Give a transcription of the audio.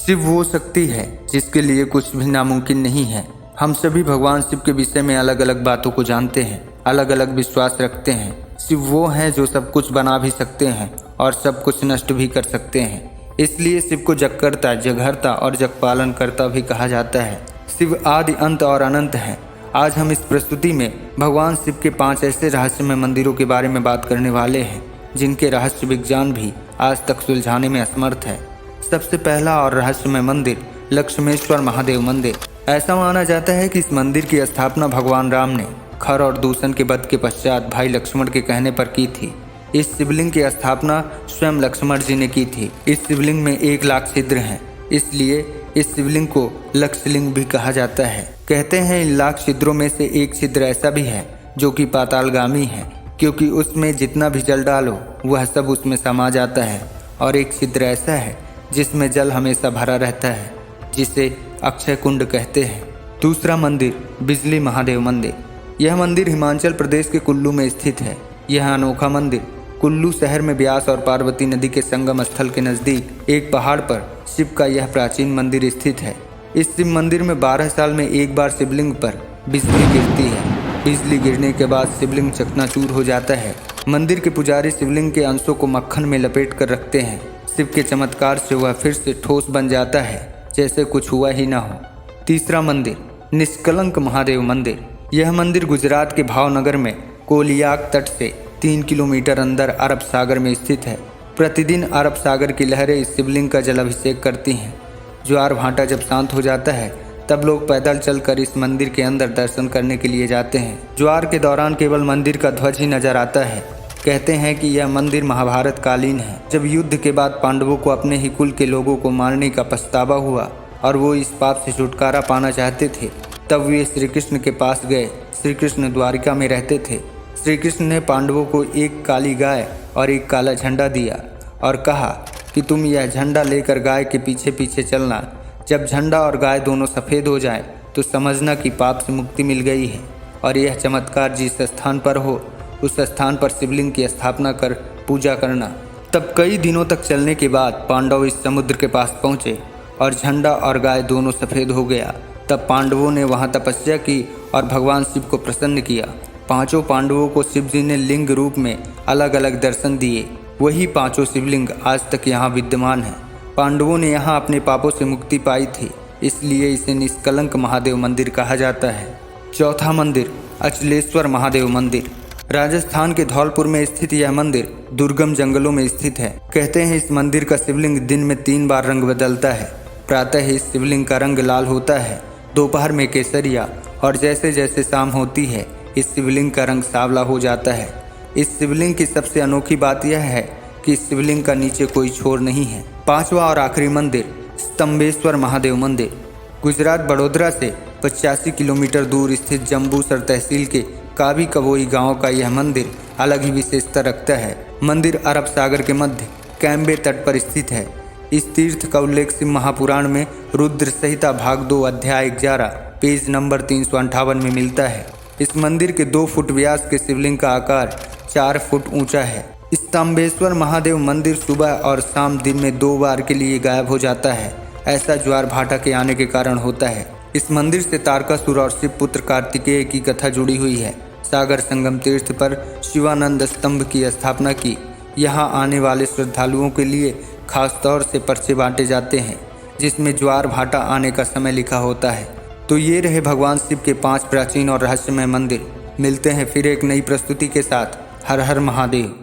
शिव वो शक्ति है जिसके लिए कुछ भी नामुमकिन नहीं है। हम सभी भगवान शिव के विषय में अलग अलग बातों को जानते हैं, अलग अलग विश्वास रखते हैं। शिव वो हैं जो सब कुछ बना भी सकते हैं और सब कुछ नष्ट भी कर सकते हैं। इसलिए शिव को जगकर्ता, जगहर्ता और जगपालन करता भी कहा जाता है। शिव आदि, अंत और अनंत हैं। आज हम इस प्रस्तुति में भगवान शिव के 5 ऐसे रहस्यमय मंदिरों के बारे में बात करने वाले हैं जिनके रहस्य विज्ञान भी आज तक सुलझाने में असमर्थ है। सबसे पहला और रहस्यमय मंदिर लक्ष्मेश्वर महादेव मंदिर। ऐसा माना जाता है कि इस मंदिर की स्थापना भगवान राम ने खर और दूषण के वध के पश्चात भाई लक्ष्मण के कहने पर की थी। इस शिवलिंग की स्थापना स्वयं लक्ष्मण जी ने की थी। इस शिवलिंग में 1 लाख छिद्र हैं, इसलिए इस शिवलिंग को लक्षलिंग भी कहा जाता है। कहते हैं इन लाख छिद्रों में से एक छिद्र ऐसा भी है जो कि पातालगामी है, क्योंकि उसमें जितना भी जल डालो वह सब उसमें समा जाता है। और एक छिद्र ऐसा है जिसमें जल हमेशा भरा रहता है, जिसे अक्षय कुंड कहते हैं। दूसरा मंदिर बिजली महादेव मंदिर। यह मंदिर हिमाचल प्रदेश के कुल्लू में स्थित है। यह अनोखा मंदिर कुल्लू शहर में ब्यास और पार्वती नदी के संगम स्थल के नज़दीक एक पहाड़ पर शिव का यह प्राचीन मंदिर स्थित है। इस शिव मंदिर में 12 साल में एक बार शिवलिंग पर बिजली गिरती है। बिजली गिरने के बाद शिवलिंग चकनाचूर हो जाता है। मंदिर के पुजारी शिवलिंग के अंशों को मक्खन में लपेट कर रखते हैं। शिव के चमत्कार से वह फिर से ठोस बन जाता है, जैसे कुछ हुआ ही ना हो। तीसरा मंदिर निष्कलंक महादेव मंदिर। यह मंदिर गुजरात के भावनगर में कोलियाक तट से 3 किलोमीटर अंदर अरब सागर में स्थित है। प्रतिदिन अरब सागर की लहरें इस शिवलिंग का जलाभिषेक करती हैं। ज्वार भाटा जब शांत हो जाता है तब लोग पैदल चलकर इस मंदिर के अंदर दर्शन करने के लिए जाते हैं। ज्वार के दौरान केवल मंदिर का ध्वज ही नजर आता है। कहते हैं कि यह मंदिर महाभारत कालीन है। जब युद्ध के बाद पांडवों को अपने ही कुल के लोगों को मारने का पछतावा हुआ और वो इस पाप से छुटकारा पाना चाहते थे, तब वे श्री कृष्ण के पास गए। श्री कृष्ण द्वारिका में रहते थे। श्री कृष्ण ने पांडवों को एक काली गाय और एक काला झंडा दिया और कहा कि तुम यह झंडा लेकर गाय के पीछे पीछे चलना। जब झंडा और गाय दोनों सफ़ेद हो जाए तो समझना कि पाप से मुक्ति मिल गई है। और यह चमत्कार जिस स्थान पर हो उस स्थान पर शिवलिंग की स्थापना कर पूजा करना। तब कई दिनों तक चलने के बाद पांडव इस समुद्र के पास पहुँचे और झंडा और गाय दोनों सफ़ेद हो गया। तब पांडवों ने वहाँ तपस्या की और भगवान शिव को प्रसन्न किया। 5 पांडवों को शिव जी ने लिंग रूप में अलग अलग दर्शन दिए। वही 5 शिवलिंग आज तक यहाँ विद्यमान हैं। पांडवों ने यहाँ अपने पापों से मुक्ति पाई थी, इसलिए इसे निष्कलंक महादेव मंदिर कहा जाता है। चौथा मंदिर अचलेश्वर महादेव मंदिर। राजस्थान के धौलपुर में स्थित यह मंदिर दुर्गम जंगलों में स्थित है। कहते हैं इस मंदिर का शिवलिंग दिन में 3 बार रंग बदलता है। प्रातः इस शिवलिंग का रंग लाल होता है, दोपहर में केसरिया और जैसे जैसे शाम होती है इस शिवलिंग का रंग सांवला हो जाता है। इस शिवलिंग की सबसे अनोखी बात यह है कि इस शिवलिंग का नीचे कोई छोर नहीं है। 5वां और आखिरी मंदिर स्तंभेश्वर महादेव मंदिर। गुजरात बड़ोदरा से 85 किलोमीटर दूर स्थित जम्बूसर तहसील के काबी कबोई गांव का यह मंदिर अलग ही विशेषता रखता है। मंदिर अरब सागर के मध्य कैम्बे तट पर स्थित है। इस तीर्थ का उल्लेख शिव महापुराण में रुद्र संहिता भाग 2 अध्याय 11 पेज नंबर 358 में मिलता है। इस मंदिर के 2 फुट व्यास के शिवलिंग का आकार 4 फुट ऊंचा है। स्तंभेश्वर महादेव मंदिर सुबह और शाम दिन में 2 बार के लिए गायब हो जाता है। ऐसा ज्वार भाटा के आने के कारण होता है। इस मंदिर से तारकासुर और शिव पुत्र कार्तिकेय की कथा जुड़ी हुई है। सागर संगम तीर्थ पर शिवानंद स्तंभ की स्थापना की। यहाँ आने वाले श्रद्धालुओं के लिए खास तौर से पर्चे बांटे जाते हैं जिसमें ज्वार भाटा आने का समय लिखा होता है। तो ये रहे भगवान शिव के 5 प्राचीन और रहस्यमय मंदिर। मिलते हैं फिर एक नई प्रस्तुति के साथ। हर हर महादेव।